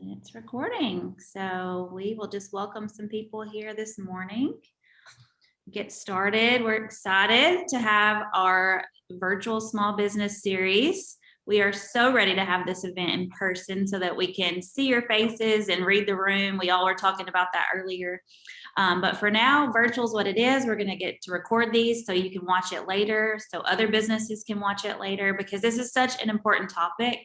It's recording. So we will just welcome some people here this morning. Get started. We're excited to have our virtual small business series. We are so ready to have this event in person so that we can see your faces and read the room. We all were talking about that earlier. But for now, virtual is what it is. We're going to get to record these so you can watch it later, so other businesses can watch it later, because this is such an important topic,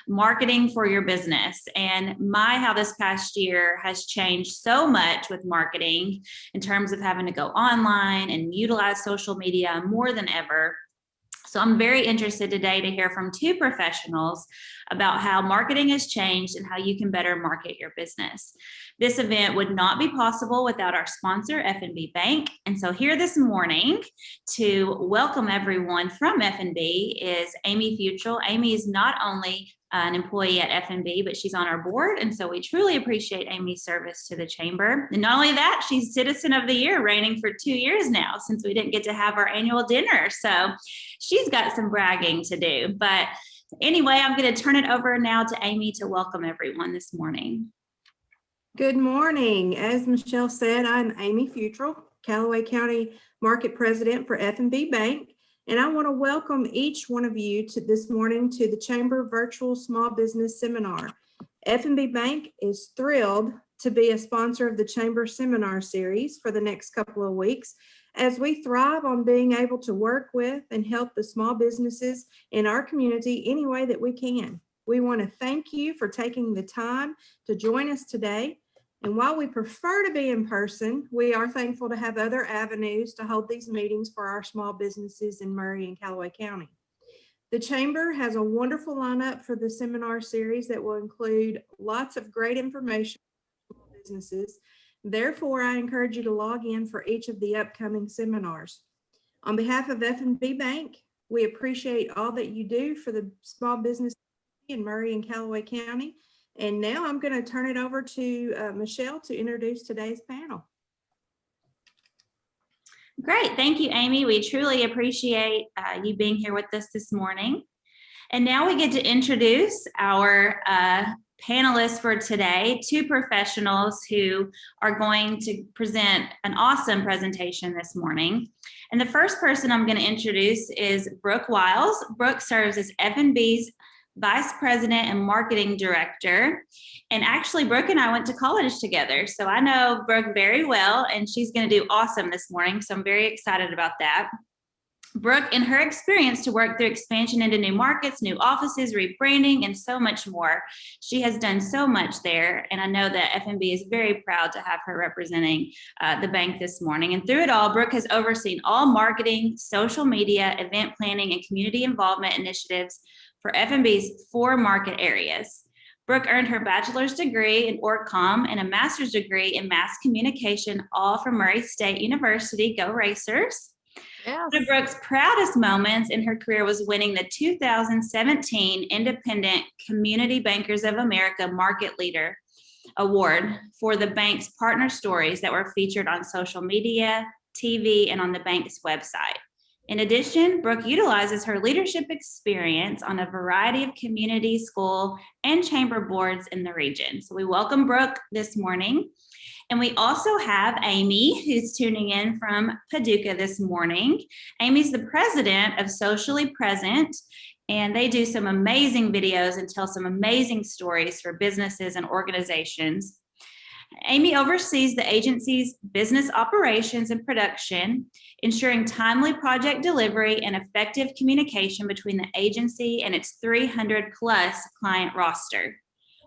marketing for your business. And how this past year has changed so much with marketing in terms of having to go online and utilize social media more than ever. So I'm very interested today to hear from two professionals about how marketing has changed and how you can better market your business. This event would not be possible without our sponsor, F&B Bank. And so here this morning to welcome everyone from F&B is Amy Futrell. Amy is not only an employee at F&B, but she's on our board. And so we truly appreciate Amy's service to the chamber. And not only that, she's Citizen of the Year, reigning for 2 years now, since we didn't get to have our annual dinner. So she's got some bragging to do. But anyway, I'm going to turn it over now to Amy to welcome everyone this morning. Good morning. As Michelle said, I'm Amy Futrell, Callaway County Market President for F&B Bank. And I want to welcome each one of you this morning to the Chamber Virtual Small Business Seminar. F&B Bank is thrilled to be a sponsor of the Chamber Seminar Series for the next couple of weeks, as we thrive on being able to work with and help the small businesses in our community any way that we can. We want to thank you for taking the time to join us today. And while we prefer to be in person, we are thankful to have other avenues to hold these meetings for our small businesses in Murray and Callaway County. The Chamber has a wonderful lineup for the seminar series that will include lots of great information for small businesses. Therefore, I encourage you to log in for each of the upcoming seminars. On behalf of F&B Bank, we appreciate all that you do for the small business in Murray and Callaway County. And now I'm going to turn it over to Michelle to introduce today's panel. Great. Thank you, Amy. We truly appreciate you being here with us this morning. And now we get to introduce our panelists for today, two professionals who are going to present an awesome presentation this morning. And the first person I'm going to introduce is Brooke Wiles. Brooke serves as F&B's Vice President and Marketing Director. And actually, Brooke and I went to college together. So I know Brooke very well, and she's going to do awesome this morning. So I'm very excited about that. Brooke, in her experience to work through expansion into new markets, new offices, rebranding, and so much more, she has done so much there. And I know that F&B is very proud to have her representing the bank this morning. And through it all, Brooke has overseen all marketing, social media, event planning, and community involvement initiatives for F&B's 4 market areas. Brooke earned her bachelor's degree in OrgComm and a master's degree in mass communication, all from Murray State University. Go Racers. Yes. One of Brooke's proudest moments in her career was winning the 2017 Independent Community Bankers of America Market Leader Award for the bank's partner stories that were featured on social media, TV, and on the bank's website. In addition, Brooke utilizes her leadership experience on a variety of community, school, and chamber boards in the region. So we welcome Brooke this morning. And we also have Amy, who's tuning in from Paducah this morning. Amy's the president of Socially Present, and they do some amazing videos and tell some amazing stories for businesses and organizations. Amy oversees the agency's business operations and production, ensuring timely project delivery and effective communication between the agency and its 300 plus client roster.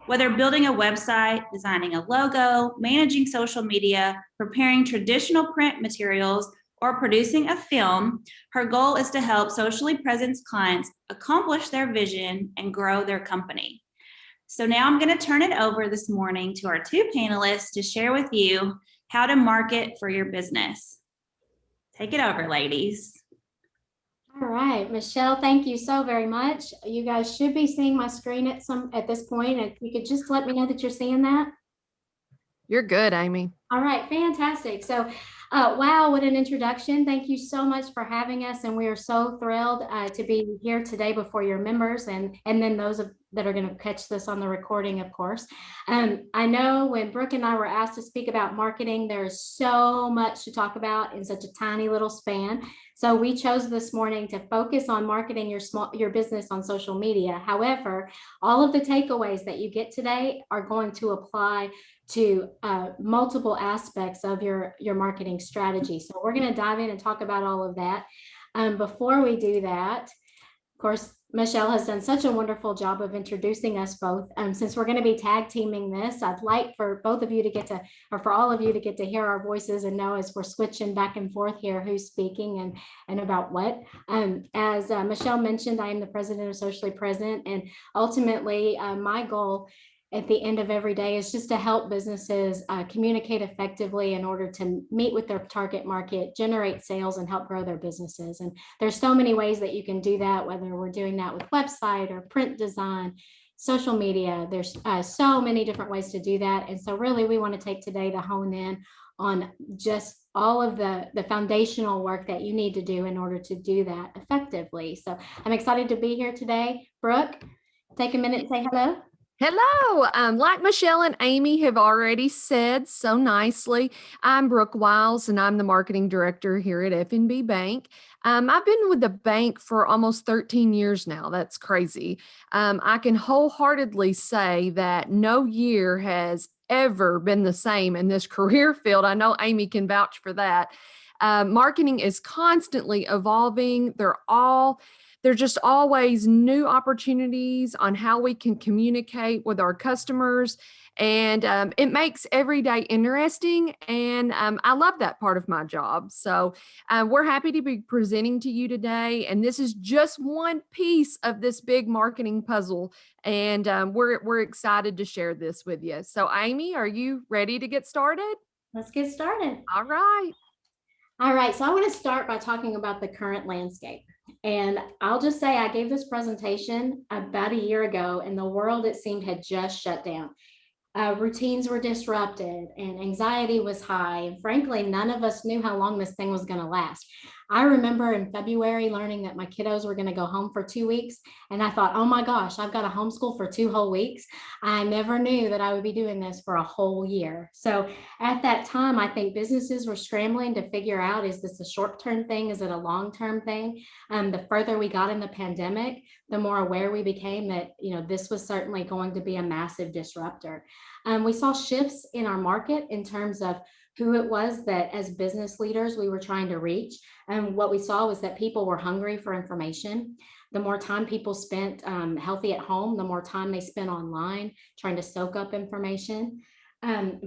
Whether building a website, designing a logo, managing social media, preparing traditional print materials, or producing a film, her goal is to help Socially Present clients accomplish their vision and grow their company. So now I'm going to turn it over this morning to our two panelists to share with you how to market for your business. Take it over, ladies. All right, Michelle, thank you so very much. You guys should be seeing my screen at this point. If you could just let me know that you're seeing that. You're good, Amy. All right, fantastic. So, wow, what an introduction. Thank you so much for having us. And we are so thrilled to be here today before your members and then those of that are going to catch this on the recording, of course. I know when Brooke and I were asked to speak about marketing, there's so much to talk about in such a tiny little span. So we chose this morning to focus on marketing your business on social media. However, all of the takeaways that you get today are going to apply to multiple aspects of your marketing strategy. So we're going to dive in and talk about all of that. Before we do that, of course, Michelle has done such a wonderful job of introducing us both. Since we're going to be tag teaming this, I'd like for both of you to get to, or for all of you to get to hear our voices and know as we're switching back and forth here who's speaking and about what. As Michelle mentioned, I am the president of Socially Present, and ultimately my goal at the end of every day is just to help businesses communicate effectively in order to meet with their target market, generate sales, and help grow their businesses. And there's so many ways that you can do that, whether we're doing that with website or print design, social media. There's so many different ways to do that. And so really we want to take today to hone in on just all of the foundational work that you need to do in order to do that effectively. So I'm excited to be here today. Brooke, take a minute and say hello. Hello. Like Michelle and Amy have already said so nicely, I'm Brooke Wiles and I'm the marketing director here at F&B Bank. I've been with the bank for almost 13 years now. That's crazy. I can wholeheartedly say that no year has ever been the same in this career field. I know Amy can vouch for that. Marketing is constantly evolving. There's just always new opportunities on how we can communicate with our customers. And it makes every day interesting. And I love that part of my job. So we're happy to be presenting to you today. And this is just one piece of this big marketing puzzle. And we're excited to share this with you. So Amy, are you ready to get started? Let's get started. All right. All right, so I want to start by talking about the current landscape. And I'll just say I gave this presentation about a year ago, and the world, it seemed, had just shut down. Routines were disrupted and anxiety was high. And frankly, none of us knew how long this thing was going to last. I remember in February learning that my kiddos were going to go home for 2 weeks. And I thought, oh my gosh, I've got to homeschool for 2 whole weeks. I never knew that I would be doing this for a whole year. So at that time, I think businesses were scrambling to figure out, is this a short-term thing? Is it a long-term thing? The further we got in the pandemic, the more aware we became that, this was certainly going to be a massive disruptor. We saw shifts in our market in terms of who it was that as business leaders we were trying to reach. And what we saw was that people were hungry for information. The more time people spent healthy at home, the more time they spent online trying to soak up information.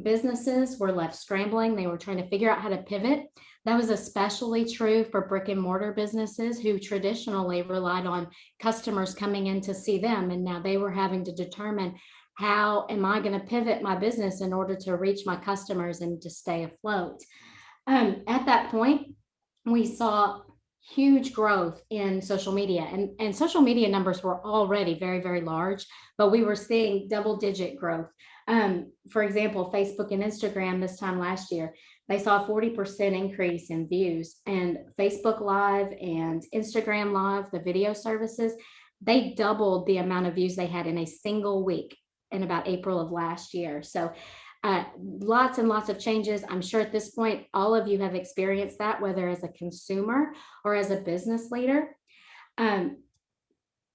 Businesses were left scrambling. They were trying to figure out how to pivot. That was especially true for brick and mortar businesses who traditionally relied on customers coming in to see them. And now they were having to determine, how am I going to pivot my business in order to reach my customers and to stay afloat? At that point, we saw huge growth in social media, and social media numbers were already very, very large, but we were seeing double-digit growth. For example, Facebook and Instagram this time last year, they saw a 40% increase in views, and Facebook Live and Instagram Live, the video services, they doubled the amount of views they had in a single week in about April of last year. So lots and lots of changes. I'm sure at this point, all of you have experienced that, whether as a consumer or as a business leader.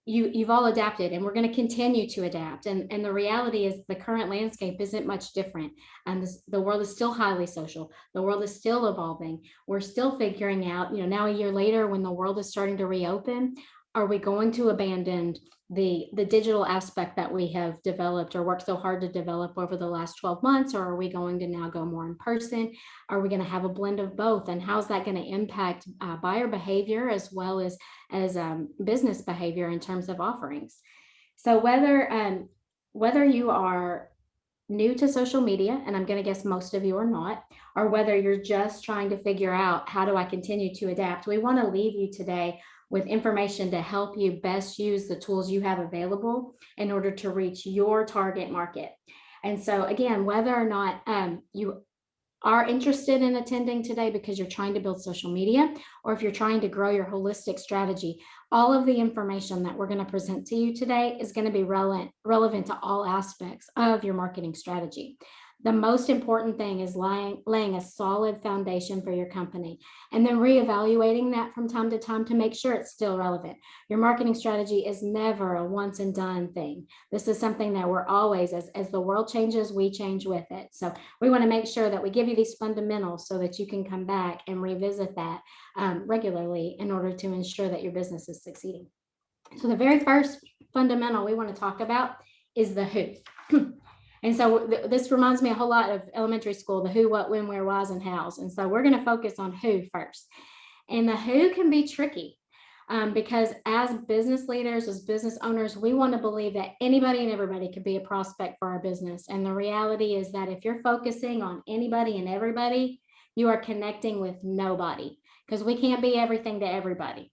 You've all adapted, and we're going to continue to adapt. And the reality is the current landscape isn't much different. And the world is still highly social. The world is still evolving. We're still figuring out, now a year later, when the world is starting to reopen, are we going to abandon the digital aspect that we have developed or worked so hard to develop over the last 12 months, or are we going to now go more in person? Are we going to have a blend of both? And how's that going to impact buyer behavior as well as business behavior in terms of offerings? So whether you are new to social media, and I'm going to guess most of you are not, or whether you're just trying to figure out how do I continue to adapt, we want to leave you today with information to help you best use the tools you have available in order to reach your target market. And so again, whether or not you are interested in attending today because you're trying to build social media, or if you're trying to grow your holistic strategy, all of the information that we're going to present to you today is going to be relevant to all aspects of your marketing strategy. The most important thing is laying a solid foundation for your company, and then reevaluating that from time to time to make sure it's still relevant. Your marketing strategy is never a once and done thing. This is something that we're always, as the world changes, we change with it. So we want to make sure that we give you these fundamentals so that you can come back and revisit that regularly in order to ensure that your business is succeeding. So the very first fundamental we want to talk about is the who. And so this reminds me a whole lot of elementary school, the who, what, when, where, whys, and hows. And so we're going to focus on who first. And the who can be tricky because as business leaders, as business owners, we want to believe that anybody and everybody could be a prospect for our business. And the reality is that if you're focusing on anybody and everybody, you are connecting with nobody, because we can't be everything to everybody.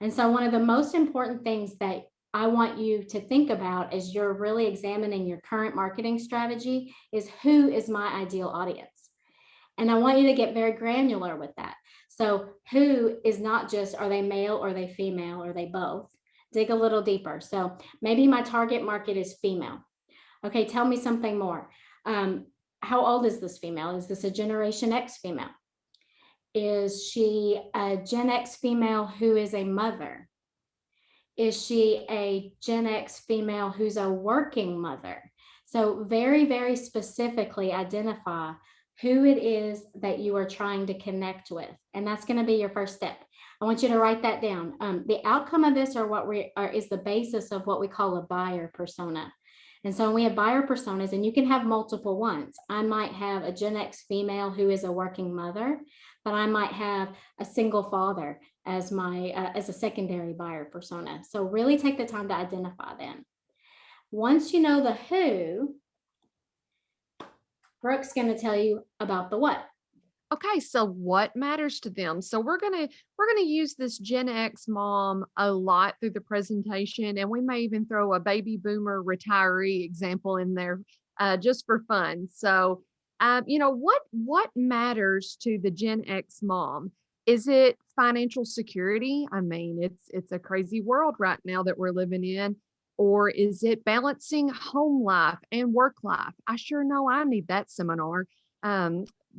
And so one of the most important things that I want you to think about as you're really examining your current marketing strategy is, who is my ideal audience? And I want you to get very granular with that. So who is not just, are they male or are they female or are they both? Dig a little deeper. So maybe my target market is female. Okay, tell me something more. How old is this female? Is this a Generation X female? Is she a Gen X female who is a mother? Is she a Gen X female who's a working mother? So very, very specifically identify who it is that you are trying to connect with. And that's going to be your first step. I want you to write that down. The outcome of this is the basis of what we call a buyer persona. And so we have buyer personas, and you can have multiple ones. I might have a Gen X female who is a working mother, but I might have a single father as my as a secondary buyer persona. So really take the time to identify them. Once you know the who, Brooke's going to tell you about the what. Okay, so what matters to them? So we're gonna use this Gen X mom a lot through the presentation, and we may even throw a baby boomer retiree example in there just for fun. So, what matters to the Gen X mom? Is it financial security? I mean, it's a crazy world right now that we're living in. Or is it balancing home life and work life? I sure know I need that seminar.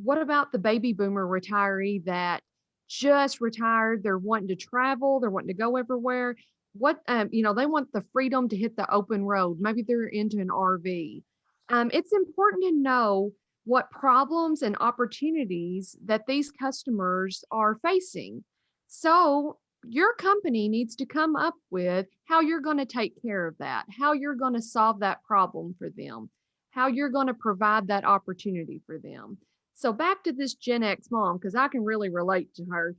What about the baby boomer retiree that just retired? They're wanting to travel, they're wanting to go everywhere. They want the freedom to hit the open road. Maybe they're into an RV. It's important to know what problems and opportunities that these customers are facing. So your company needs to come up with how you're going to take care of that, how you're going to solve that problem for them, how you're going to provide that opportunity for them. So back to this Gen X mom, because I can really relate to her.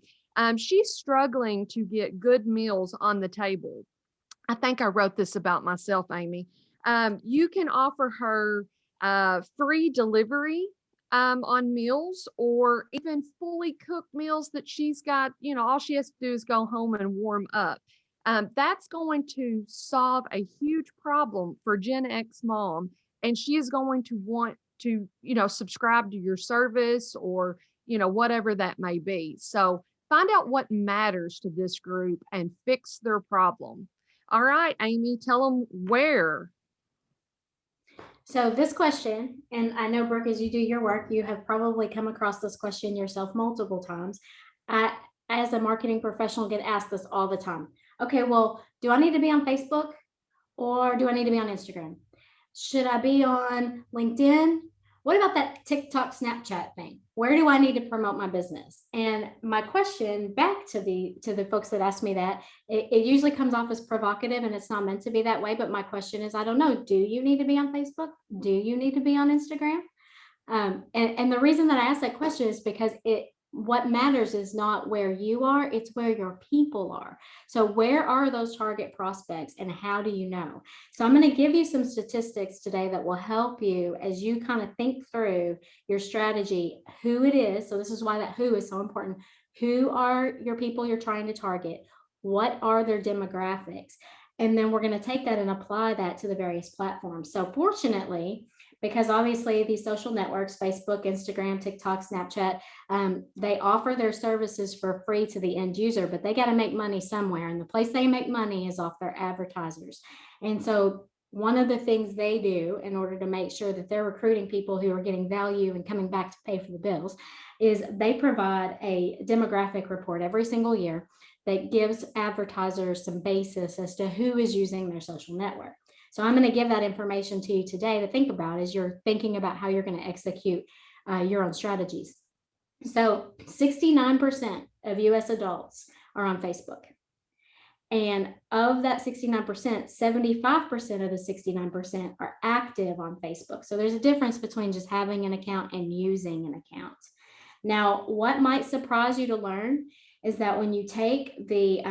She's struggling to get good meals on the table. I think I wrote this about myself, Amy. You can offer her free delivery on meals, or even fully cooked meals that she's got, all she has to do is go home and warm up. That's going to solve a huge problem for Gen X mom. And she is going to want to, subscribe to your service or, whatever that may be. So find out what matters to this group and fix their problem. All right, Amy, tell them where. So this question, and I know, Brooke, as you do your work, you have probably come across this question yourself multiple times. I, as a marketing professional, get asked this all the time. Okay, well, do I need to be on Facebook or do I need to be on Instagram? Should I be on LinkedIn? What about that TikTok, Snapchat thing? Where do I need to promote my business? And my question back to the folks that ask me that, it usually comes off as provocative, and it's not meant to be that way. But my question is, I don't know. Do you need to be on Facebook? Do you need to be on Instagram? And the reason that I ask that question is because what matters is not where you are, it's where your people are. So where are those target prospects and how do you know? So I'm going to give you some statistics today that will help you as you kind of think through your strategy, who it is. So this is why that who is so important. Who are your people you're trying to target? What are their demographics? And then we're going to take that and apply that to the various platforms. So fortunately, because obviously these social networks, Facebook, Instagram, TikTok, Snapchat, they offer their services for free to the end user, but they got to make money somewhere. And the place they make money is off their advertisers. And so one of the things they do in order to make sure that they're recruiting people who are getting value and coming back to pay for the bills is they provide a demographic report every single year that gives advertisers some basis as to who is using their social network. So I'm going to give that information to you today to think about as you're thinking about how you're going to execute your own strategies. So 69% of US adults are on Facebook. And of that 69%, 75% of the 69% are active on Facebook. So there's a difference between just having an account and using an account. Now, what might surprise you to learn is that when you take the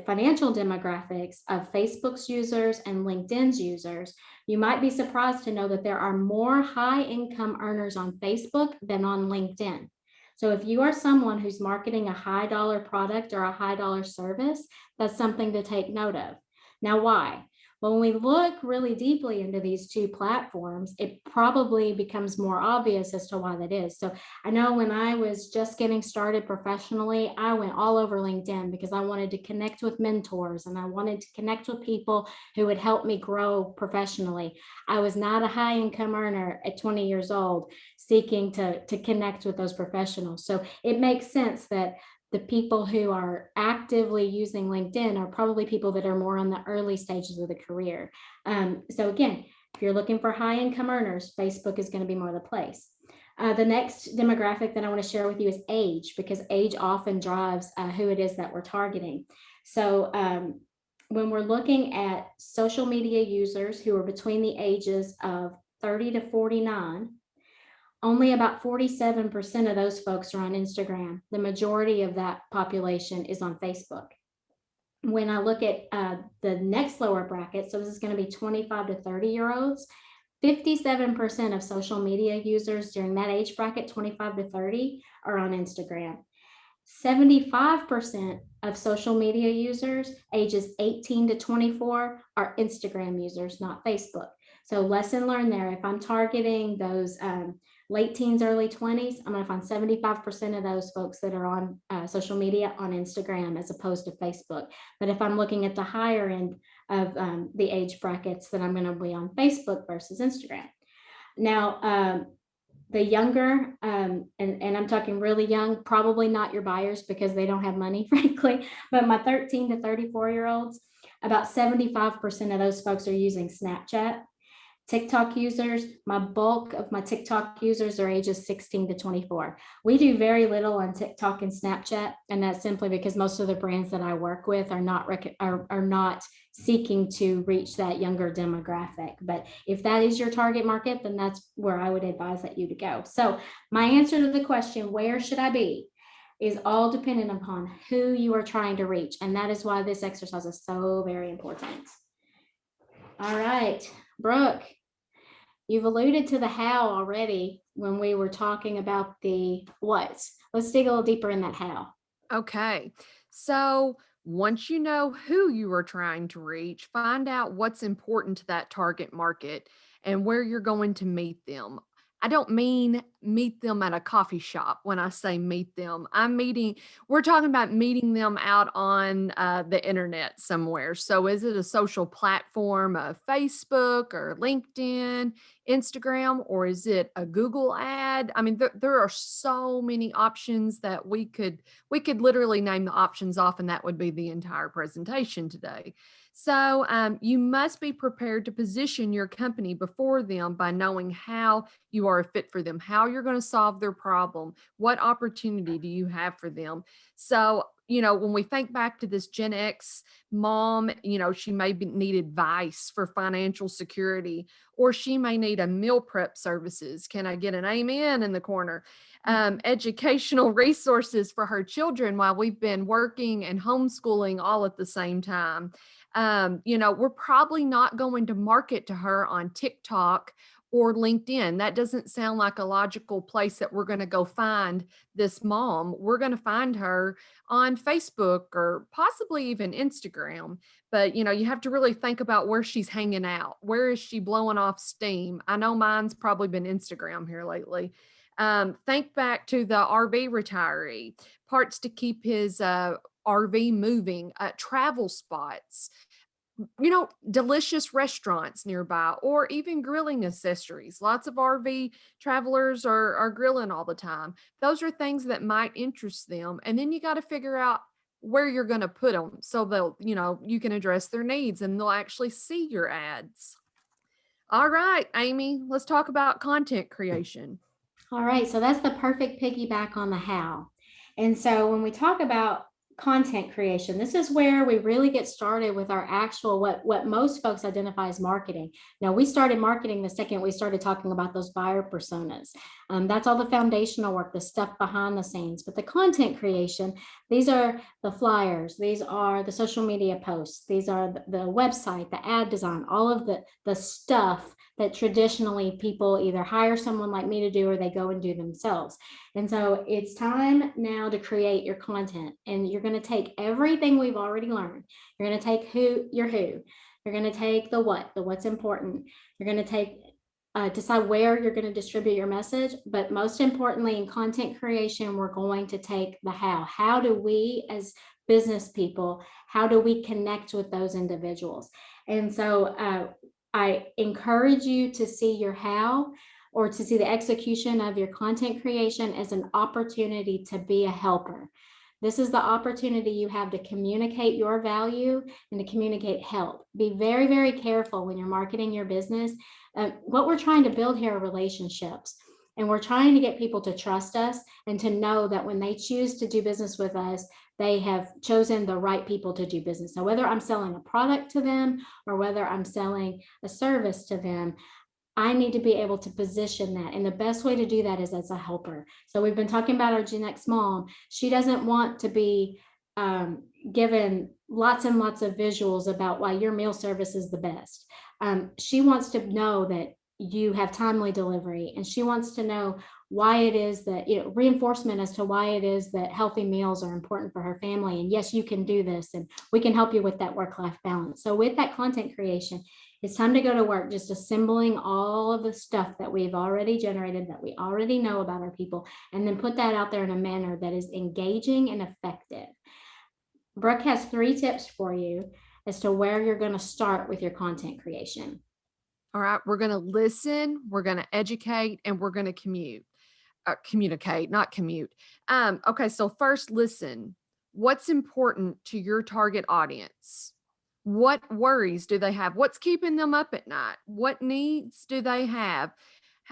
financial demographics of Facebook's users and LinkedIn's users, you might be surprised to know that there are more high income earners on Facebook than on LinkedIn. So if you are someone who's marketing a high dollar product or a high dollar service, that's something to take note of. Now, why? Well, when we look really deeply into these two platforms, it probably becomes more obvious as to why that is. So I know when I was just getting started professionally, I went all over LinkedIn because I wanted to connect with mentors and I wanted to connect with people who would help me grow professionally. I was not a high income earner at 20 years old seeking to connect with those professionals. So it makes sense that the people who are actively using LinkedIn are probably people that are more on the early stages of the career. So again, if you're looking for high income earners, Facebook is going to be more the place. The next demographic that I want to share with you is age, because age often drives who it is that we're targeting. So when we're looking at social media users who are between the ages of 30 to 49, only about 47% of those folks are on Instagram. The majority of that population is on Facebook. When I look at the next lower bracket, so this is going to be 25 to 30-year-olds, 57% of social media users during that age bracket, 25 to 30, are on Instagram. 75% of social media users ages 18 to 24 are Instagram users, not Facebook. So lesson learned there. If I'm targeting those late teens, early 20s, I'm going to find 75% of those folks that are on social media on Instagram as opposed to Facebook. But if I'm looking at the higher end of the age brackets, then I'm going to be on Facebook versus Instagram. Now, the younger, and I'm talking really young, probably not your buyers because they don't have money, frankly, but my 13 to 34-year-olds, about 75% of those folks are using Snapchat. TikTok users, my bulk of my TikTok users are ages 16 to 24. We do very little on TikTok and Snapchat, and that's simply because most of the brands that I work with are not seeking to reach that younger demographic. But if that is your target market, then that's where I would advise that you to go. So my answer to the question, where should I be, is all dependent upon who you are trying to reach. And that is why this exercise is so very important. All right, Brooke, you've alluded to the how already when we were talking about the what's. Let's dig a little deeper in that how. Okay. So once you know who you are trying to reach, find out what's important to that target market and where you're going to meet them. I don't mean meet them at a coffee shop when I say meet them. We're talking about meeting them out on the internet somewhere. So is it a social platform of Facebook or LinkedIn, Instagram, or is it a Google ad? I mean, there are so many options that we could literally name the options off, and that would be the entire presentation today. So you must be prepared to position your company before them by knowing how you are a fit for them, how you're going to solve their problem, what opportunity do you have for them. So, when we think back to this Gen X mom, she may need advice for financial security, or she may need a meal prep services. Can I get an amen in the corner? Educational resources for her children while we've been working and homeschooling all at the same time. We're probably not going to market to her on TikTok or LinkedIn. That doesn't sound like a logical place that we're going to go find this mom. We're going to find her on Facebook or possibly even Instagram. But, you have to really think about where she's hanging out. Where is she blowing off steam? I know mine's probably been Instagram here lately. Think back to the RV retiree, parts to keep his RV moving, travel spots, delicious restaurants nearby, or even grilling accessories. Lots of RV travelers are grilling all the time. Those are things that might interest them. And then you got to figure out where you're going to put them so they'll, you can address their needs and they'll actually see your ads. All right, Amy, let's talk about content creation. All right, so that's the perfect piggyback on the how. And so when we talk about content creation, this is where we really get started with our actual what most folks identify as marketing. Now, we started marketing the second we started talking about those buyer personas. That's all the foundational work, the stuff behind the scenes. But the content creation, these are the flyers, these are the social media posts, these are the website, the ad design, all of the stuff that traditionally people either hire someone like me to do or they go and do themselves. And so it's time now to create your content, and you're going to take everything we've already learned. You're going to take who, you're going to take the what's important. You're going to take decide where you're going to distribute your message, but most importantly in content creation, we're going to take the how. How do we as business people, how do we connect with those individuals? And so I encourage you to see your how, or to see the execution of your content creation as an opportunity to be a helper. This is the opportunity you have to communicate your value and to communicate help. Be very, very careful when you're marketing your business. What we're trying to build here are relationships. And we're trying to get people to trust us and to know that when they choose to do business with us, they have chosen the right people to do business. So whether I'm selling a product to them or whether I'm selling a service to them, I need to be able to position that. And the best way to do that is as a helper. So we've been talking about our Gen X mom. She doesn't want to be given lots and lots of visuals about why your meal service is the best. She wants to know that you have timely delivery, and she wants to know why it is that, reinforcement as to why it is that healthy meals are important for her family. And yes, you can do this, and we can help you with that work-life balance. So with that content creation, it's time to go to work, just assembling all of the stuff that we've already generated, that we already know about our people, and then put that out there in a manner that is engaging and effective. Brooke has 3 tips for you as to where you're going to start with your content creation. All right, we're going to listen, we're going to educate, and we're going to communicate, not commute. Okay, so first, listen. What's important to your target audience? What worries do they have? What's keeping them up at night? What needs do they have?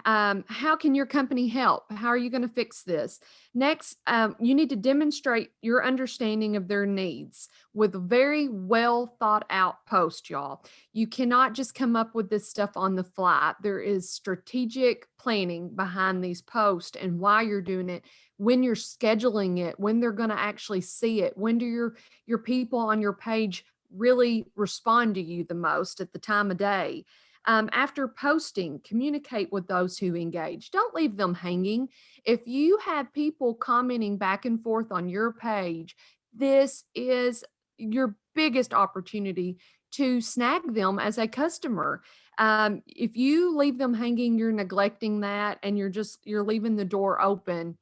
How can your company help? How are you going to fix this? Next, you need to demonstrate your understanding of their needs with a very well thought out post, y'all. You cannot just come up with this stuff on the fly. There is strategic planning behind these posts and why you're doing it, when you're scheduling it, when they're going to actually see it, when do your people on your page really respond to you the most at the time of day. After posting, communicate with those who engage. Don't leave them hanging. If you have people commenting back and forth on your page, this is your biggest opportunity to snag them as a customer. If you leave them hanging, you're neglecting that, and you're leaving the door open.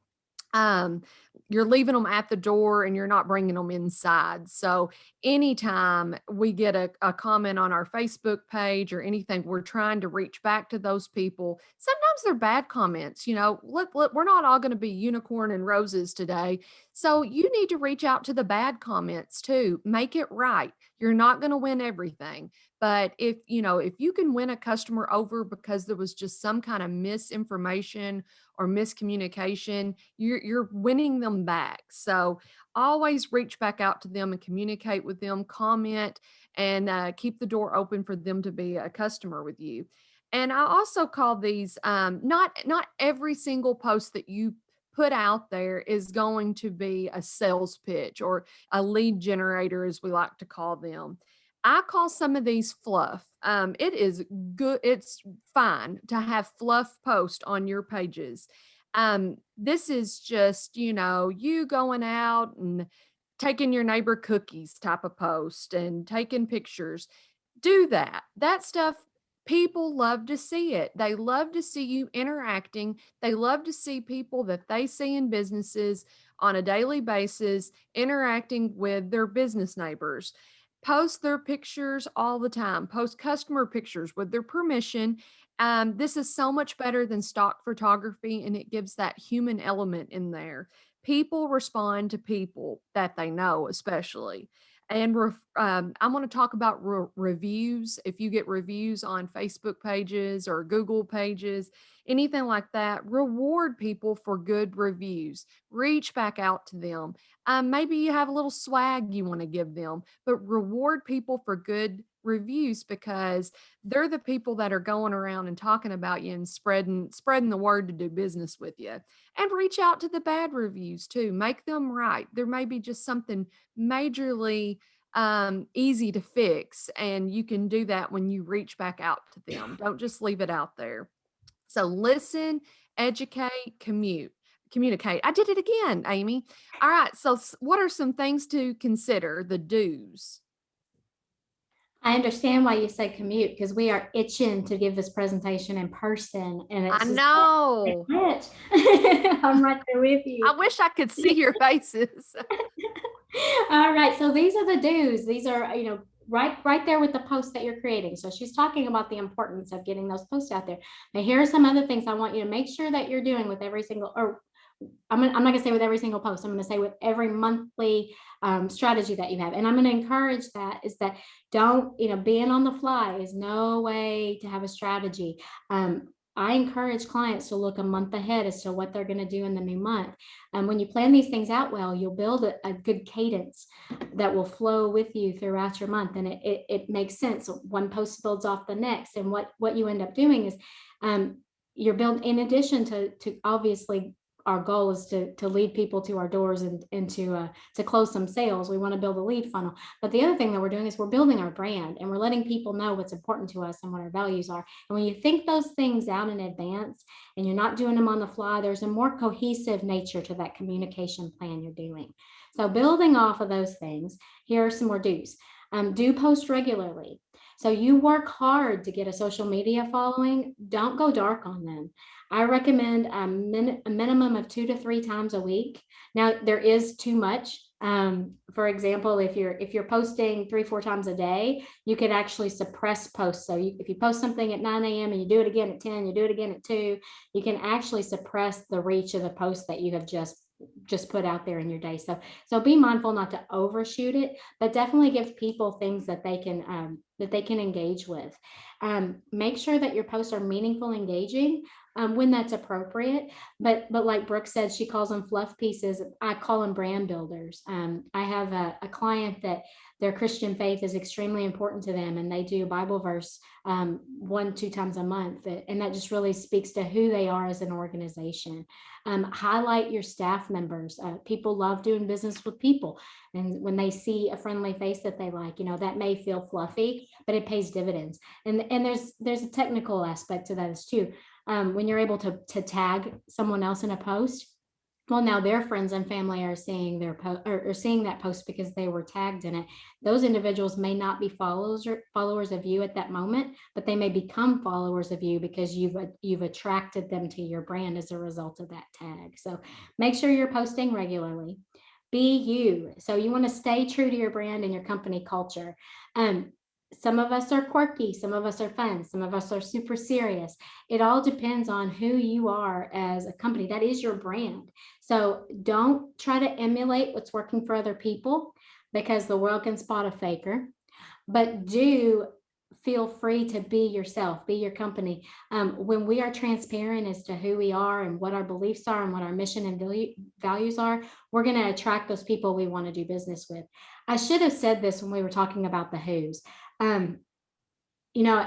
You're leaving them at the door and you're not bringing them inside. So anytime we get a comment on our Facebook page or anything, we're trying to reach back to those people. Sometimes they're bad comments, we're not all going to be unicorn and roses today. So you need to reach out to the bad comments too. Make it right. You're not going to win everything. But if you can win a customer over because there was just some kind of misinformation or miscommunication, you're winning them back. So always reach back out to them and communicate with them, comment, and keep the door open for them to be a customer with you. And I also call these not every single post that you put out there is going to be a sales pitch or a lead generator, as we like to call them. I call some of these fluff. It is good. It's fine to have fluff post on your pages. This is just, you going out and taking your neighbor cookies type of post and taking pictures. Do that. That stuff, people love to see it. They love to see you interacting. They love to see people that they see in businesses on a daily basis interacting with their business neighbors. Post their pictures all the time, post customer pictures with their permission. This is so much better than stock photography, and it gives that human element in there. People respond to people that they know, especially. And I'm going to talk about reviews. If you get reviews on Facebook pages or Google pages, anything like that, reward people for good reviews. Reach back out to them. Maybe you have a little swag you want to give them, but reward people for good reviews because they're the people that are going around and talking about you and spreading the word to do business with you. And reach out to the bad reviews too. Make them right. There may be just something majorly easy to fix, and you can do that when you reach back out to them. Don't just leave it out there. So listen, educate, communicate. I did it again, Amy. All right. So what are some things to consider? The do's. I understand why you say commute, because we are itching to give this presentation in person, and it's I just know. I'm right there with you. I wish I could see your faces. All right, so these are the do's. These are, right there with the post that you're creating. So she's talking about the importance of getting those posts out there. Now, here are some other things I want you to make sure that you're doing with every single, or I'm not going to say with every single post. I'm going to say with every monthly strategy that you have. And I'm going to encourage that is that don't, being on the fly is no way to have a strategy. I encourage clients to look a month ahead as to what they're going to do in the new month. And when you plan these things out well, you'll build a good cadence that will flow with you throughout your month. And it makes sense. One post builds off the next. And what you end up doing is you're building, in addition to obviously, our goal is to lead people to our doors and to close some sales. We want to build a lead funnel. But the other thing that we're doing is we're building our brand, and we're letting people know what's important to us and what our values are. And when you think those things out in advance and you're not doing them on the fly, there's a more cohesive nature to that communication plan you're doing. So building off of those things, here are some more do's. Do post regularly. So you work hard to get a social media following. Don't go dark on them. I recommend a minimum of 2 to 3 times a week. Now, there is too much. For example, if you're posting 3-4 times a day, you could actually suppress posts. So if you post something at 9 a.m. and you do it again at 10, you do it again at 2, you can actually suppress the reach of the post that you have just put out there in your day. So be mindful not to overshoot it, but definitely give people things that they can engage with. Make sure that your posts are meaningful, engaging when that's appropriate. But like Brooke said, she calls them fluff pieces. I call them brand builders. I have a client that their Christian faith is extremely important to them, and they do a Bible verse 1-2 times a month. And that just really speaks to who they are as an organization. Highlight your staff members. People love doing business with people. And when they see a friendly face that they like, that may feel fluffy, but it pays dividends. And there's a technical aspect to that as too. When you're able to tag someone else in a post, well, now their friends and family are seeing their post or seeing that post because they were tagged in it. Those individuals may not be followers of you at that moment, but they may become followers of you because you've attracted them to your brand as a result of that tag. So make sure you're posting regularly. Be you. So you want to stay true to your brand and your company culture. Some of us are quirky, some of us are fun, some of us are super serious. It all depends on who you are as a company. That is your brand. So don't try to emulate what's working for other people, because the world can spot a faker. But do feel free to be yourself, be your company. When we are transparent as to who we are and what our beliefs are and what our mission and values are, we're going to attract those people we want to do business with. I should have said this when we were talking about the who's.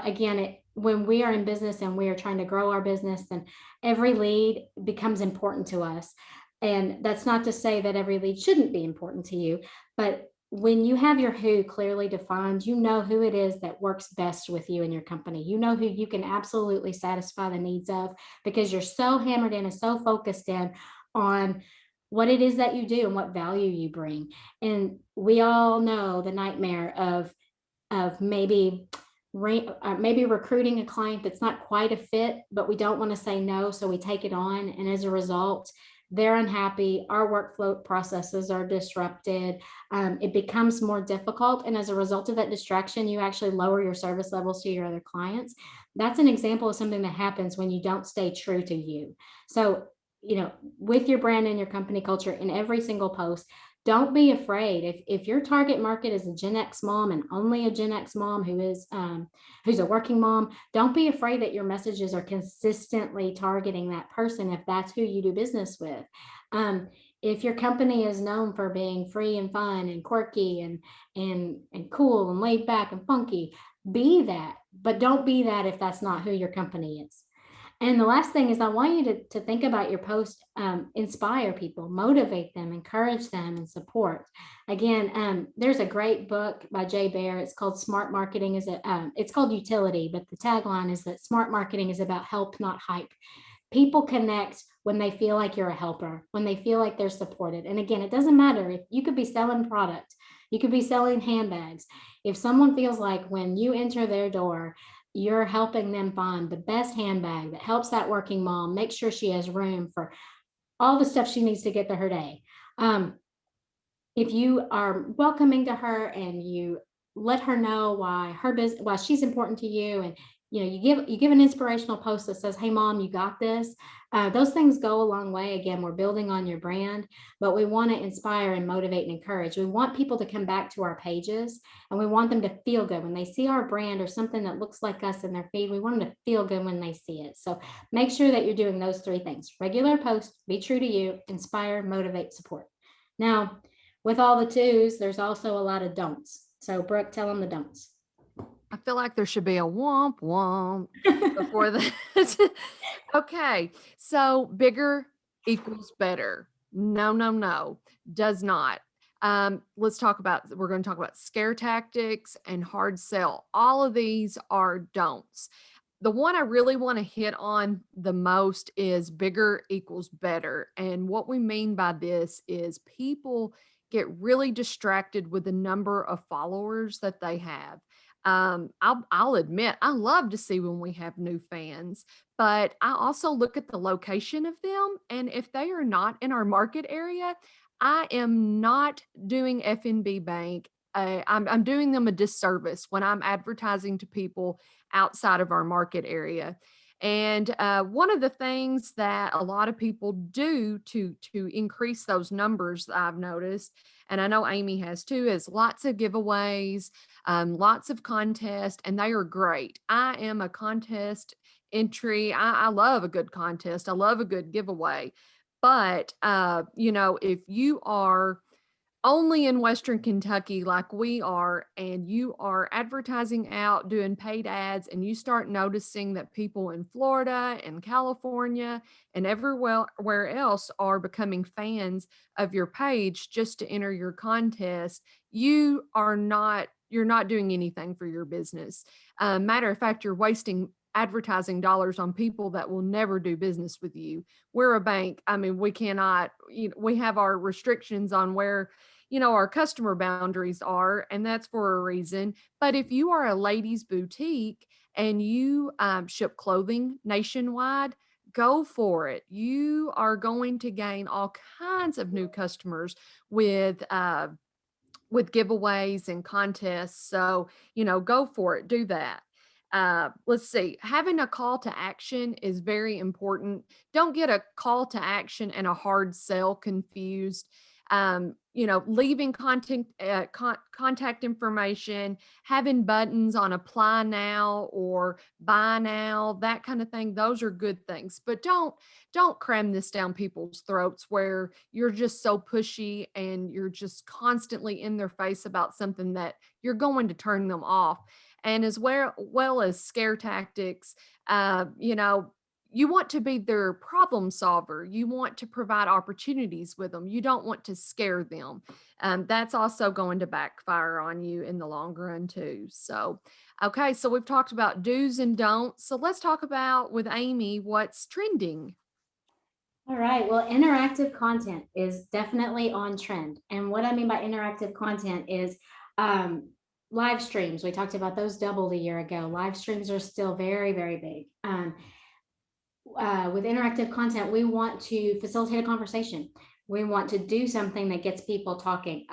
Again, when we are in business and we are trying to grow our business, then every lead becomes important to us. And that's not to say that every lead shouldn't be important to you, but when you have your who clearly defined, you know who it is that works best with you and your company. You know who you can absolutely satisfy the needs of, because you're so hammered in and so focused in on what it is that you do and what value you bring. And we all know the nightmare of maybe recruiting a client that's not quite a fit, but we don't want to say no, so we take it on, and as a result, they're unhappy. Our workflow processes are disrupted. It becomes more difficult, and as a result of that distraction, you actually lower your service levels to your other clients. That's an example of something that happens when you don't stay true to you. So, with your brand and your company culture in every single post, don't be afraid. If your target market is a Gen X mom and only a Gen X mom who's a working mom, don't be afraid that your messages are consistently targeting that person if that's who you do business with. If your company is known for being free and fun and quirky and cool and laid back and funky, be that, but don't be that if that's not who your company is. And the last thing is, I want you to think about your post, inspire people, motivate them, encourage them, and support. Again, there's a great book by Jay Baer. It's called Smart Marketing. It's called Utility, but the tagline is that smart marketing is about help, not hype. People connect when they feel like you're a helper, when they feel like they're supported. And again, it doesn't matter if you could be selling product, you could be selling handbags. If someone feels like when you enter their door, you're helping them find the best handbag that helps that working mom make sure she has room for all the stuff she needs to get to her day. If you are welcoming to her and you let her know why why she's important to you, and you give an inspirational post that says, "Hey mom, you got this." Those things go a long way. Again, we're building on your brand, but we want to inspire and motivate and encourage. We want people to come back to our pages, and we want them to feel good when they see our brand or something that looks like us in their feed. We want them to feel good when they see it. So make sure that you're doing those three things: regular post, be true to you, inspire, motivate, support. Now, with all the twos, there's also a lot of don'ts. So Brooke, tell them the don'ts. I feel like there should be a womp womp before that. Okay, so bigger equals better. No, no, no, does not. We're going to talk about scare tactics and hard sell. All of these are don'ts. The one I really want to hit on the most is bigger equals better. And what we mean by this is people get really distracted with the number of followers that they have. I'll admit, I love to see when we have new fans, but I also look at the location of them. And if they are not in our market area, I am not doing FNB Bank. I'm doing them a disservice when I'm advertising to people outside of our market area. And one of the things that a lot of people do to increase those numbers, I've noticed, and I know Amy has too, is lots of giveaways, lots of contests, and they are great. I am a contest entry. I love a good contest. I love a good giveaway. But if you are only in Western Kentucky like we are, and you are advertising out, doing paid ads, and you start noticing that people in Florida and California and everywhere else are becoming fans of your page just to enter your contest, you're not doing anything for your business. Matter of fact, you're wasting advertising dollars on people that will never do business with you. We're a bank. I mean, we cannot, we have our restrictions on where our customer boundaries are, and that's for a reason. But if you are a ladies boutique and you ship clothing nationwide, go for it. You are going to gain all kinds of new customers with giveaways and contests. So, go for it. Do that. Let's see. Having a call to action is very important. Don't get a call to action and a hard sell confused. Leaving contact information, having buttons on apply now or buy now, that kind of thing. Those are good things, but don't cram this down people's throats where you're just so pushy and you're just constantly in their face about something that you're going to turn them off. And as well as scare tactics, you want to be their problem solver. You want to provide opportunities with them. You don't want to scare them. That's also going to backfire on you in the long run too. So, okay, so we've talked about do's and don'ts. So let's talk about with Amy, what's trending. All right. Well, interactive content is definitely on trend. And what I mean by interactive content is live streams. We talked about those doubled a year ago. Live streams are still very, very big. With interactive content, we want to facilitate a conversation. We want to do something that gets people talking.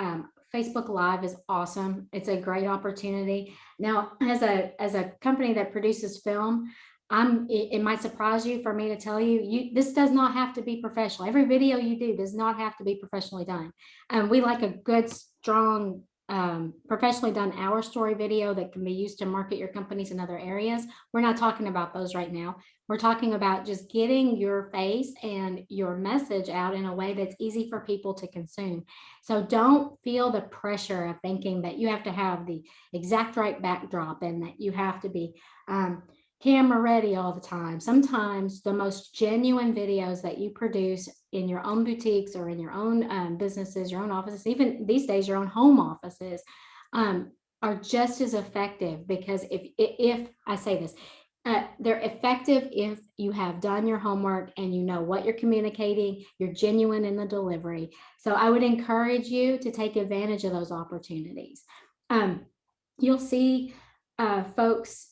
Facebook Live is awesome. It's a great opportunity. Now, as a company that produces film, it might surprise you for me to tell you, this does not have to be professional. Every video you do does not have to be professionally done. We like a good, strong, professionally done Our Story video that can be used to market your companies in other areas. We're not talking about those right now. We're talking about just getting your face and your message out in a way that's easy for people to consume. So don't feel the pressure of thinking that you have to have the exact right backdrop and that you have to be camera ready all the time. Sometimes the most genuine videos that you produce in your own boutiques or in your own businesses, your own offices, even these days, your own home offices, are just as effective, because if I say this, they're effective if you have done your homework and you know what you're communicating, you're genuine in the delivery. So I would encourage you to take advantage of those opportunities. You'll see folks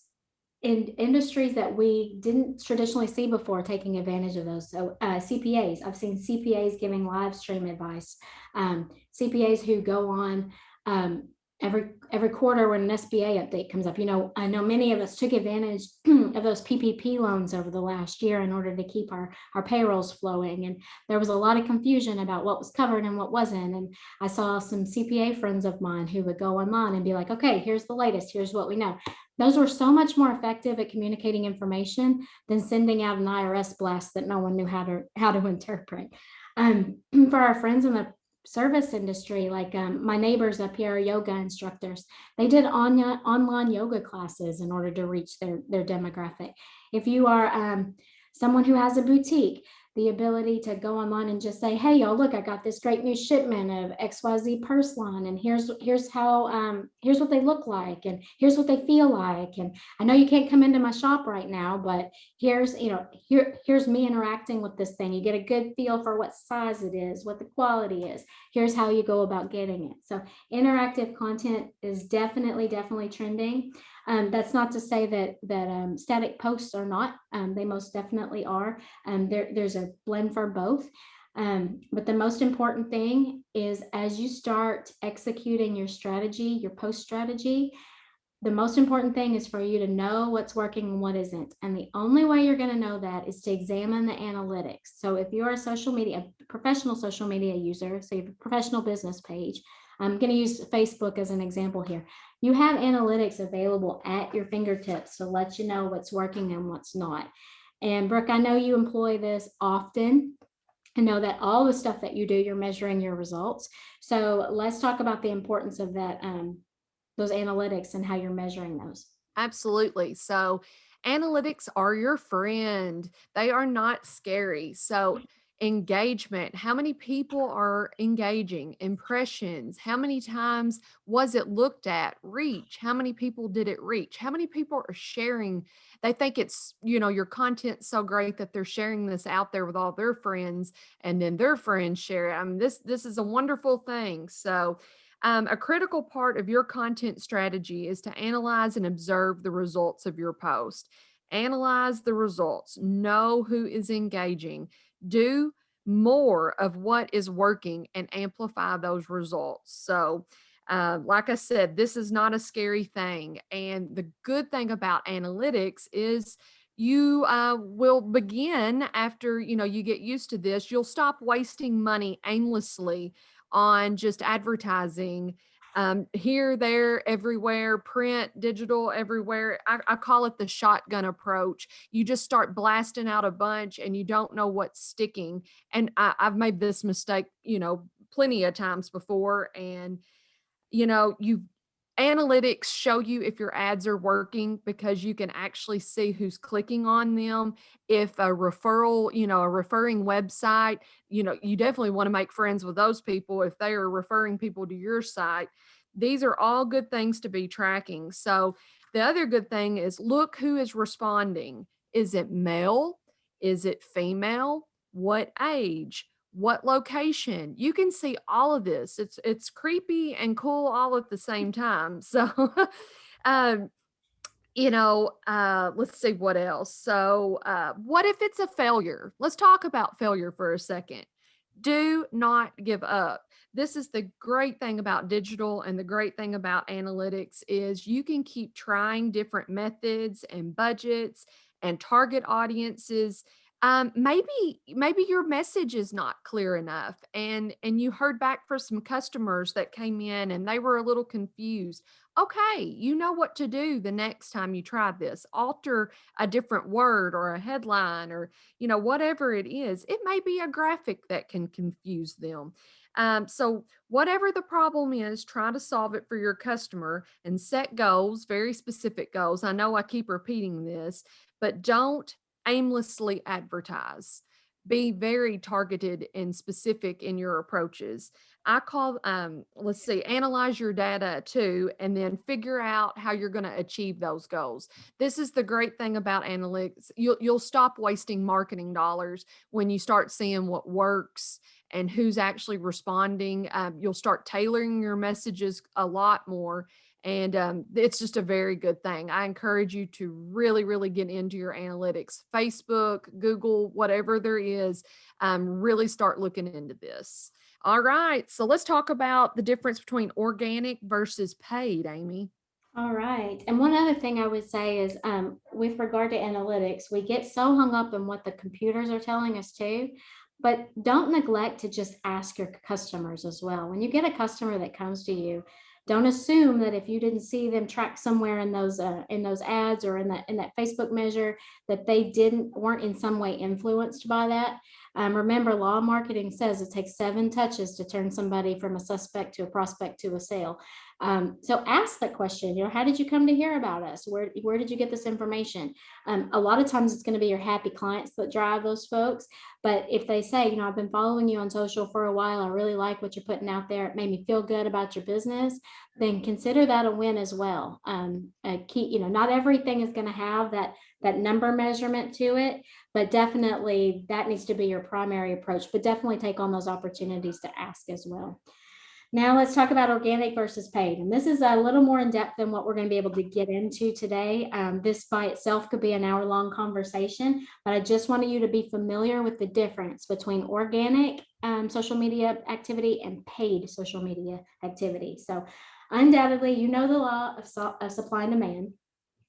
in industries that we didn't traditionally see before taking advantage of those. So CPAs, I've seen CPAs giving live stream advice, CPAs who go on every quarter when an SBA update comes up. I know many of us took advantage of those PPP loans over the last year in order to keep our payrolls flowing. And there was a lot of confusion about what was covered and what wasn't. And I saw some CPA friends of mine who would go online and be like, okay, here's the latest, here's what we know. Those were so much more effective at communicating information than sending out an IRS blast that no one knew how to interpret. For our friends in the service industry, like my neighbors up here are yoga instructors. They did online yoga classes in order to reach their demographic. If you are someone who has a boutique, the ability to go online and just say, hey, y'all, look, I got this great new shipment of XYZ purse line, and here's what they look like, and here's what they feel like. And I know you can't come into my shop right now, but here's me interacting with this thing. You get a good feel for what size it is, what the quality is. Here's how you go about getting it. So interactive content is definitely trending. That's not to say that static posts are not. They most definitely are. There's a blend for both. But the most important thing is, as you start executing your strategy, your post strategy, the most important thing is for you to know what's working and what isn't. And the only way you're going to know that is to examine the analytics. So if you're a professional social media user, so you have a professional business page, I'm going to use Facebook as an example here. You have analytics available at your fingertips to let you know what's working and what's not. And Brooke, I know you employ this often. I know that all the stuff that you do, you're measuring your results. So let's talk about the importance of that, those analytics and how you're measuring those. Absolutely. So analytics are your friend. They are not scary. So engagement, how many people are engaging, impressions, how many times was it looked at, reach, how many people did it reach, how many people are sharing. They think it's, your content's so great that they're sharing this out there with all their friends, and then their friends share it. I mean, this is a wonderful thing. So a critical part of your content strategy is to analyze and observe the results of your post. Analyze the results, know who is engaging, do more of what is working, and amplify those results. So, like I said, this is not a scary thing. And the good thing about analytics is you will begin after, you get used to this, you'll stop wasting money aimlessly on just advertising here, there, everywhere, print, digital, everywhere. I call it the shotgun approach. You just start blasting out a bunch and you don't know what's sticking. And I've made this mistake, plenty of times before. And, you analytics show you if your ads are working because you can actually see who's clicking on them. If a referral, a referring website, you definitely want to make friends with those people if they are referring people to your site. These are all good things to be tracking. So the other good thing is look who is responding. Is it male? Is it female? What age? What location? You can see all of this. It's creepy and cool all at the same time. So um let's see what else. So what if it's a failure? Let's talk about failure for a second. Do not give up. This is the great thing about digital and the great thing about analytics is you can keep trying different methods and budgets and target audiences. Maybe your message is not clear enough and you heard back from some customers that came in and they were a little confused. Okay, you know what to do the next time you try this. Alter a different word or a headline or whatever it is. It may be a graphic that can confuse them. So whatever the problem is, try to solve it for your customer and set goals, very specific goals. I know I keep repeating this, but don't aimlessly advertise. Be very targeted and specific in your approaches. I call, analyze your data too, and then figure out how you're going to achieve those goals. This is the great thing about analytics. You'll stop wasting marketing dollars when you start seeing what works and who's actually responding. You'll start tailoring your messages a lot more. And it's just a very good thing. I encourage you to really, really get into your analytics. Facebook, Google, whatever there is, really start looking into this. All right. So let's talk about the difference between organic versus paid, Amy. All right. And one other thing I would say is with regard to analytics, we get so hung up in what the computers are telling us too, but don't neglect to just ask your customers as well. When you get a customer that comes to you, don't assume that if you didn't see them track somewhere in those ads or in that Facebook measure that they weren't in some way influenced by that. Remember, law of marketing says it takes 7 touches to turn somebody from a suspect to a prospect to a sale. So ask that question, how did you come to hear about us? Where did you get this information? A lot of times it's going to be your happy clients that drive those folks. But if they say, I've been following you on social for a while, I really like what you're putting out there, it made me feel good about your business, then consider that a win as well. Not everything is going to have that number measurement to it, but definitely that needs to be your primary approach, but definitely take on those opportunities to ask as well. Now let's talk about organic versus paid. And this is a little more in depth than what we're going to be able to get into today. This by itself could be an hour-long conversation, but I just wanted you to be familiar with the difference between organic social media activity and paid social media activity. So undoubtedly, the law of supply and demand.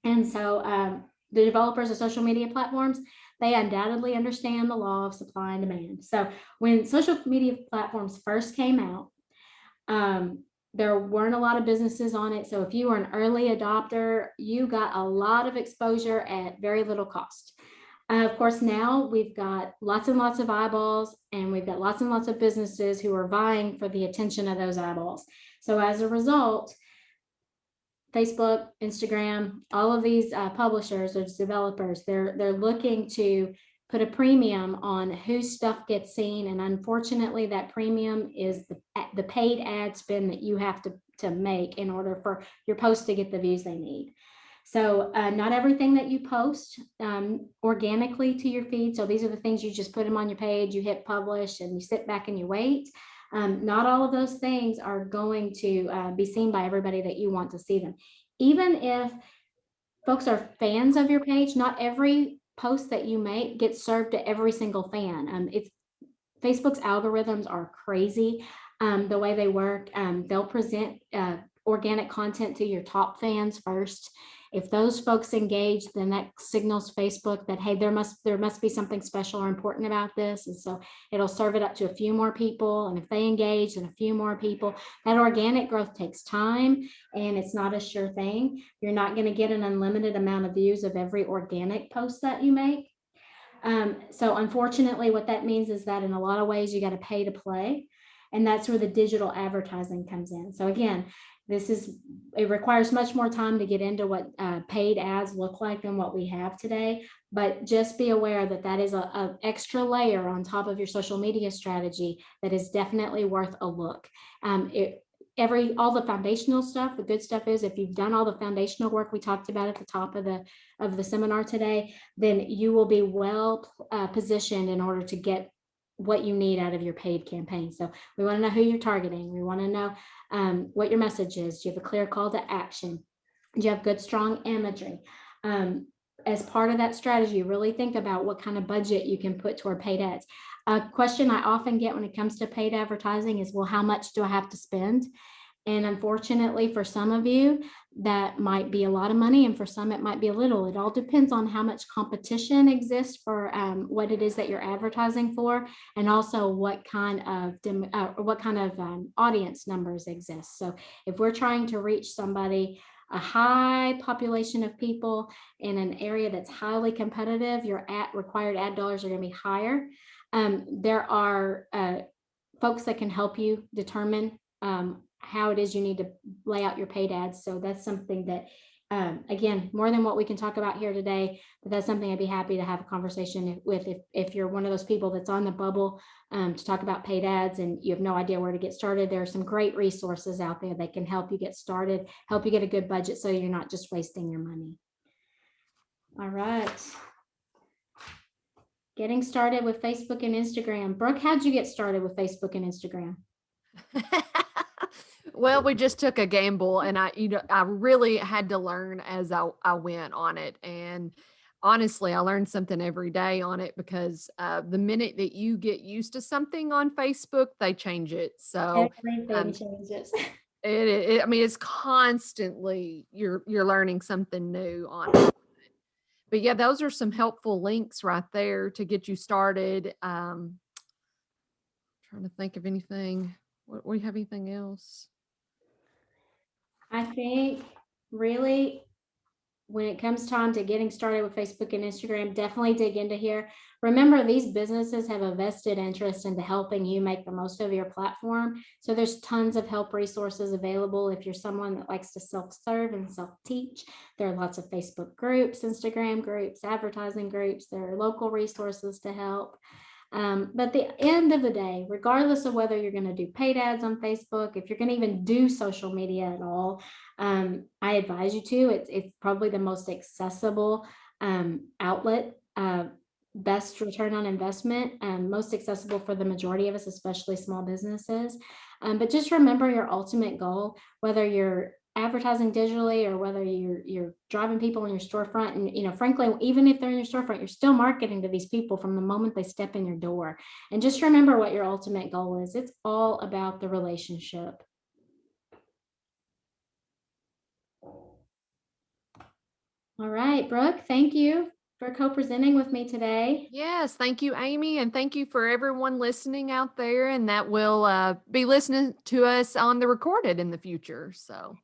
And so the developers of social media platforms, they undoubtedly understand the law of supply and demand. So when social media platforms first came out, there weren't a lot of businesses on it. So if you were an early adopter, you got a lot of exposure at very little cost. Of course, now we've got lots and lots of eyeballs, and we've got lots and lots of businesses who are vying for the attention of those eyeballs. So as a result, Facebook, Instagram, all of these publishers or developers, they're looking to put a premium on whose stuff gets seen. And unfortunately, that premium is the paid ad spend that you have to make in order for your post to get the views they need. So not everything that you post organically to your feed. So these are the things you just put them on your page, you hit publish, and you sit back and you wait. Not all of those things are going to be seen by everybody that you want to see them. Even if folks are fans of your page, not every post that you make gets served to every single fan. Facebook's algorithms are crazy the way they work. They'll present organic content to your top fans first. If those folks engage, then that signals Facebook that, hey, there must be something special or important about this. And so it'll serve it up to a few more people. And if they engage, then a few more people. That organic growth takes time, and it's not a sure thing. You're not going to get an unlimited amount of views of every organic post that you make. So unfortunately, what that means is that in a lot of ways, you got to pay to play. And that's where the digital advertising comes in. So again, it requires much more time to get into what paid ads look like than what we have today. But just be aware that that is a extra layer on top of your social media strategy that is definitely worth a look. All the foundational stuff, the good stuff is if you've done all the foundational work we talked about at the top of the seminar today, then you will be well positioned in order to get what you need out of your paid campaign. So we want to know who you're targeting. We want to know what your message is. Do you have a clear call to action? Do you have good, strong imagery? As part of that strategy, really think about what kind of budget you can put toward paid ads. A question I often get when it comes to paid advertising is, well, how much do I have to spend? And unfortunately, for some of you, that might be a lot of money, and for some, it might be a little. It all depends on how much competition exists for what it is that you're advertising for, and also what kind of audience numbers exist. So if we're trying to reach somebody, a high population of people in an area that's highly competitive, your required ad dollars are going to be higher. There are folks that can help you determine how it is you need to lay out your paid ads. So that's something that, again, more than what we can talk about here today, but that's something I'd be happy to have a conversation with if you're one of those people that's on the bubble to talk about paid ads and you have no idea where to get started. There are some great resources out there that can help you get started, help you get a good budget so you're not just wasting your money. All right. Getting started with Facebook and Instagram. Brooke, how'd you get started with Facebook and Instagram? Well, we just took a gamble, and I really had to learn as I went on it. And honestly, I learned something every day on it because the minute that you get used to something on Facebook, they change it. So Everything changes. I mean, it's constantly you're learning something new on it. But yeah, those are some helpful links right there to get you started. Trying to think of anything. What do you have anything else? I think really when it comes time to getting started with Facebook and Instagram, definitely dig into here. Remember, these businesses have a vested interest into helping you make the most of your platform. So there's tons of help resources available. If you're someone that likes to self-serve and self-teach, there are lots of Facebook groups, Instagram groups, advertising groups. There are local resources to help. But at the end of the day, regardless of whether you're going to do paid ads on Facebook, if you're going to even do social media at all, I advise you to. It's probably the most accessible outlet, best return on investment, most accessible for the majority of us, especially small businesses. But just remember your ultimate goal, whether you're advertising digitally or whether you're driving people in your storefront. And, frankly, even if they're in your storefront, you're still marketing to these people from the moment they step in your door. And just remember what your ultimate goal is. It's all about the relationship. All right, Brooke, thank you for co-presenting with me today. Yes, thank you, Amy, and thank you for everyone listening out there and that will be listening to us on the recorded in the future. So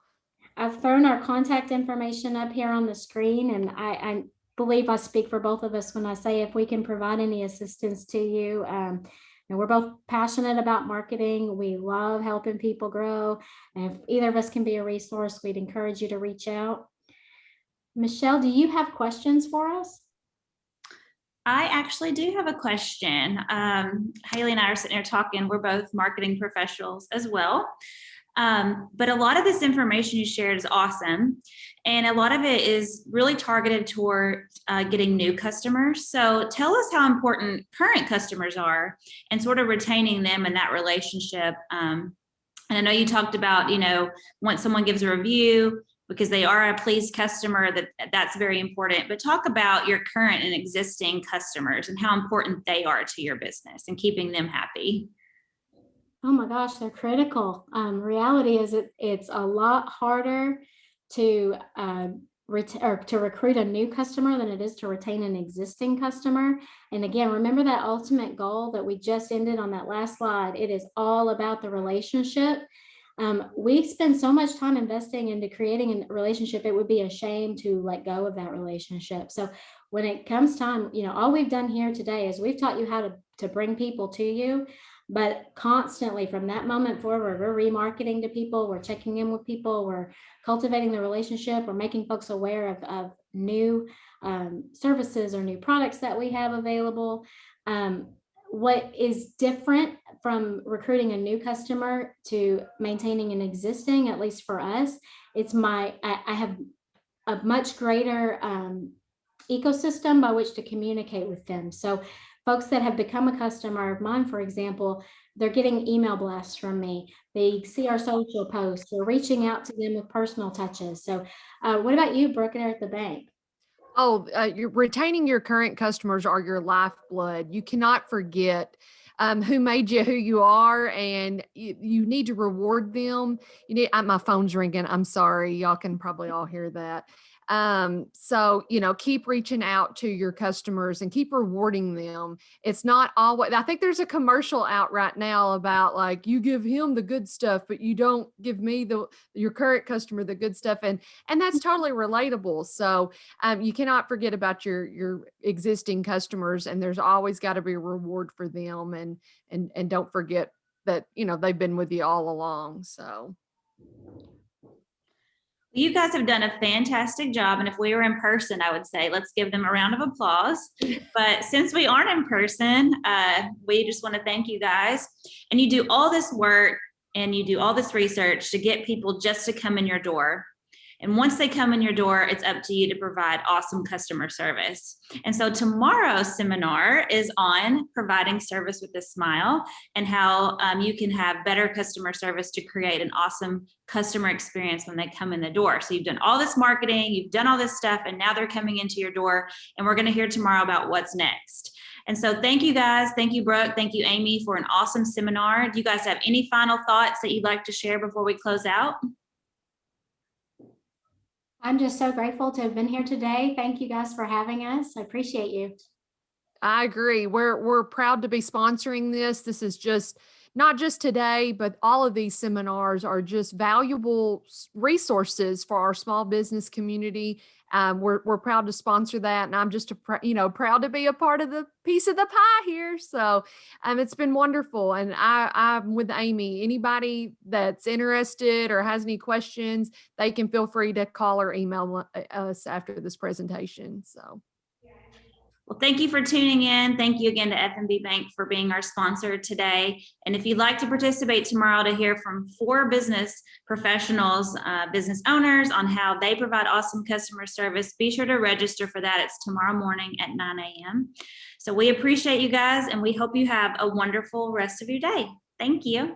I've thrown our contact information up here on the screen, and I believe I speak for both of us when I say if we can provide any assistance to you. And we're both passionate about marketing. We love helping people grow. And if either of us can be a resource, we'd encourage you to reach out. Michelle, do you have questions for us? I actually do have a question. Haley and I are sitting here talking. We're both marketing professionals as well. But a lot of this information you shared is awesome. And a lot of it is really targeted toward getting new customers. So tell us how important current customers are and sort of retaining them in that relationship. And I know you talked about, once someone gives a review, because they are a pleased customer, that's very important. But talk about your current and existing customers and how important they are to your business and keeping them happy. Oh my gosh, they're critical. Reality is it's a lot harder to recruit a new customer than it is to retain an existing customer. And again, remember that ultimate goal that we just ended on that last slide. It is all about the relationship. We spend so much time investing into creating a relationship, it would be a shame to let go of that relationship. So when it comes time, all we've done here today is we've taught you how to bring people to you. But constantly from that moment forward, we're remarketing to people, we're checking in with people, we're cultivating the relationship, we're making folks aware of new services or new products that we have available. What is different from recruiting a new customer to maintaining an existing, at least for us, I have a much greater ecosystem by which to communicate with them. So folks that have become a customer of mine, for example, they're getting email blasts from me. They see our social posts. We're reaching out to them with personal touches. So what about you, Brooke, there at the bank? Oh, you're retaining your current customers are your lifeblood. You cannot forget who made you who you are, and you need to reward them. You need. My phone's ringing. I'm sorry, y'all can probably all hear that. So keep reaching out to your customers and keep rewarding them. It's not always. I think there's a commercial out right now about like you give him the good stuff, but you don't give me your current customer the good stuff, and that's totally relatable. So you cannot forget about your existing customers, and there's always got to be a reward for them, and don't forget that they've been with you all along. So You guys have done a fantastic job. And if we were in person, I would say, let's give them a round of applause. But since we aren't in person, we just want to thank you guys. And you do all this work and you do all this research to get people just to come in your door. And once they come in your door, it's up to you to provide awesome customer service. And so tomorrow's seminar is on providing service with a smile and how you can have better customer service to create an awesome customer experience when they come in the door. So you've done all this marketing, you've done all this stuff, and now they're coming into your door. And we're going to hear tomorrow about what's next. And so thank you guys. Thank you, Brooke. Thank you, Amy, for an awesome seminar. Do you guys have any final thoughts that you'd like to share before we close out? I'm just so grateful to have been here today. Thank you guys for having us. I appreciate you. I agree. We're proud to be sponsoring this. This is just not just today, but all of these seminars are just valuable resources for our small business community. We're proud to sponsor that, and I'm just proud to be a part of the piece of the pie here. So it's been wonderful, and I'm with Amy. Anybody that's interested or has any questions, they can feel free to call or email us after this presentation. So. Well, thank you for tuning in. Thank you again to F&B Bank for being our sponsor today. And if you'd like to participate tomorrow to hear from 4 business professionals, business owners on how they provide awesome customer service, be sure to register for that. It's tomorrow morning at 9 a.m. So we appreciate you guys, and we hope you have a wonderful rest of your day. Thank you.